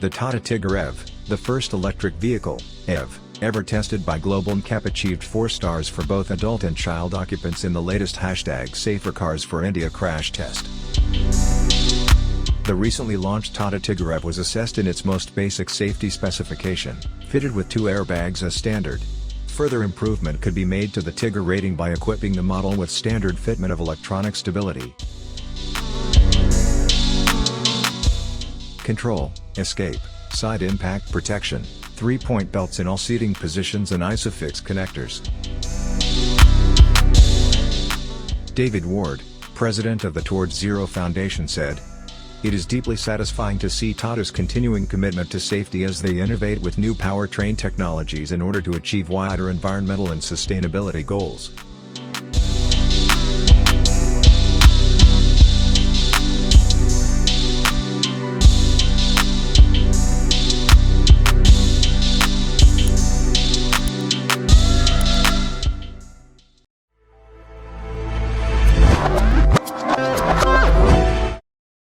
The Tata Tigor EV, the first electric vehicle, EV, ever tested by global NCAP achieved 4 stars for both adult and child occupants in the latest #SaferCars for India crash test. The recently launched Tata Tigor EV was assessed in its most basic safety specification, fitted with 2 airbags as standard. Further improvement could be made to the Tigor rating by equipping the model with standard fitment of electronic stability control, escape, side impact protection, 3-point belts in all seating positions and ISOFIX connectors. David Ward, president of the Towards Zero Foundation said, "It is deeply satisfying to see Tata's continuing commitment to safety as they innovate with new powertrain technologies in order to achieve wider environmental and sustainability goals."